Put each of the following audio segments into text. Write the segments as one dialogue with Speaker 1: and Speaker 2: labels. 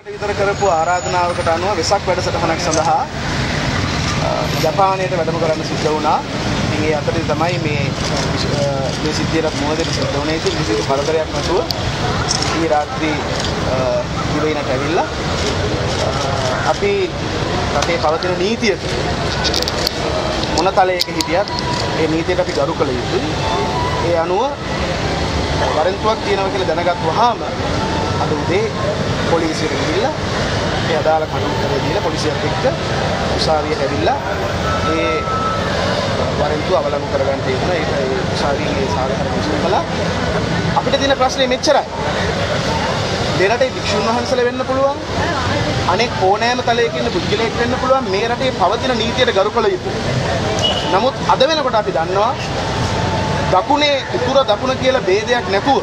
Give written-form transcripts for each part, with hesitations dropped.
Speaker 1: විතර කරපු ආරාධනාවකට අනුව වෙසක් වැඩසටහනක් සඳහා ජපානයට වැඩම කරන්න සිද්ධ වුණා. ඉතින් ඒ අතරේ තමයි මේ සිද්ධියට මුහුණ දෙන්න සිද්ධ වුණේ. ඉතින් කිසිදු කරදරයක් නැතුව ඊ රාත්‍රී ඉවෙනට ඇවිල්ලා අපි රටේ පවතින නීතියට මොන තලයක හිටියත් ඒ නීතියට අපි ගරු කළ යුතුයි. ඒ අනුව වරෙන්තුවක් තියෙනවා කියලා දැනගත්තුවාම අද උදේ පොලිසියට ගිහිල්ලා ඒ අදාළ කටයුතු දීලා පොලිසියත් එක්ක උසාවියට ඇවිල්ලා ඒ වරෙන්තුව අවලංගු කරගන්න තියෙනවා. ඒ උසාවියේ සාධාරණ විශ්ලේෂණ කළා. අපිට තියෙන ප්‍රශ්නේ මෙච්චරයි. දෙරටේ වික්ෂුන් වහන්සේලා වෙන්න පුළුවන්. අනෙක් ඕනෑම තලයක ඉන්න පුද්ගලයෙක් වෙන්න පුළුවන්. මේ රටේ පවතින නීතියට ගරු කළ යුතුයි. නමුත් අද වෙනකොට අපි දන්නවා දකුණේ උතුර දකුණ කියලා ભેදයක් නැතුව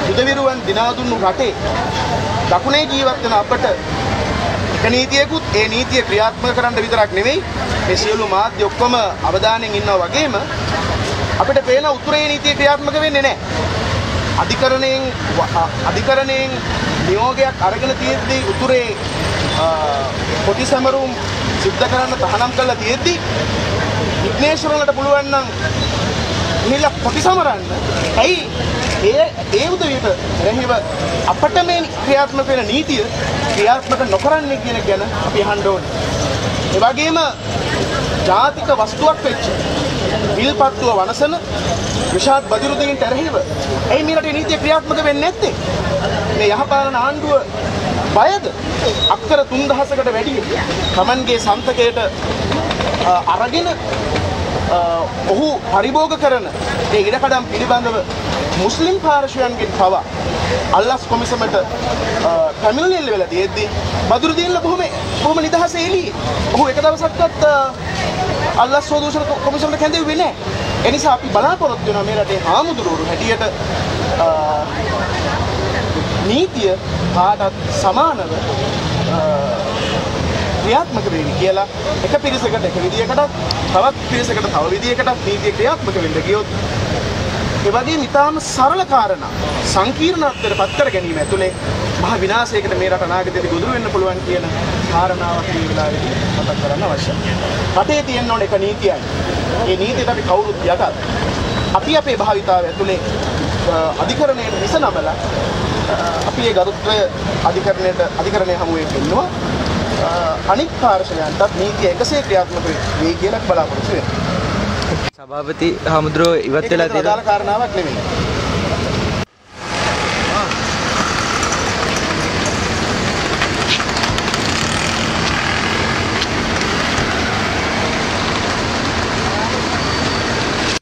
Speaker 1: යුදවිරුවන් දිනා දුන්නු රටේ දකුණේ ජීවත් වෙන අපට එක නීතියකුත් ඒ නීතිය ක්‍රියාත්මක කරන්න විතරක් නෙවෙයි මේ සියලු මාධ්‍ය ඔක්කොම අවධානයෙන් ඉන්නවා වගේම අපිට පේන උතුරේ නීතිය ක්‍රියාත්මක වෙන්නේ නැහැ. අධිකරණයෙන් නියෝගයක් අරගෙන තියෙද්දී උතුරේ පොටි සමරුම් සිද්ධ කරන්න තහනම් කරලා තියෙද්දී විග්නේශ්වරලට පුළුවන් නම් ඉහිලා පොටි සමරන්න. ඇයි ඒ උදවියට රැහිව අපට මේ ක්‍රියාත්මක වෙන නීතිය ක්‍රියාත්මක නොකරන්නේ කියන ගැන අපි අහන්න ඕනේ. ඒ වගේම ජාතික වස්තුවක් වෙච්ච විල්පත්තුව වනසන විශාත් බදිරුදීන්ට රැහිව ඇයි මේ රටේ නීතිය ක්‍රියාත්මක වෙන්නේ නැත්තේ? මේ යහපාලන ආණ්ඩුව බයද? අක්කර 3000කට වැඩි තමන්ගේ සන්තකයට අරගෙන ඔහු පරිභෝග කරන ඒ ඉඩකඩම් පිළිබඳව මුස්ලිම් පාර්ශවයන්ගෙන් පවා අල්ලාස් කොමිසමට පැමිණිල්ල වෙලා තියෙද්දි බදුරුදීන්ලා බොහොම නිදහසේ එළියේ. ඔහු එක දවසක්වත් අල්ලාස් සෝදූෂණ කොමිසමට කැඳෙන්නේ නැහැ. ඒ නිසා අපි බලාපොරොත්තු වෙනවා මේ රටේ හාමුදුරුවෝ හැටියට නීතිය කාටත් සමානව ක්‍රියාත්මක වෙන්නේ කියලා එක පිරිසකට එක විදියකටත් තවත් පිරිසකට තව විදියකටත් නීතිය ක්‍රියාත්මක වෙන්න ගියොත් ඒ වගේම ඊටාම සරල කාරණා සංකීර්ණත්වයට පත් කර ගැනීම ඇතුලේ මහ විනාශයකට මේ රට අනාගතයේදී ගොදුරු වෙන්න පුළුවන් කියන කාරණාවක් මේ වෙලාවේදී මතක් කරන්න අවශ්‍යයි. රටේ තියෙන ඕන එක නීතියයි. ඒ නීතියට අපි කවුරුත් යටත්. අපි අපේ භාවිතාව ඇතුලේ අධිකරණයේ විස නමලා අපි ඒ ගරුත්වය අධිකරණයේ හමුවේ ඉන්නවා. අනික් පාර්ශවයන්ටත් නීතිය එකසේ ක්‍රියාත්මක වෙයි කියලා බලාපොරොත්තු වෙනවා.
Speaker 2: සභාපති හමුද්‍රෝ ඉවත් වෙලා තියෙන
Speaker 1: කාරණාවක් නෙමෙයි.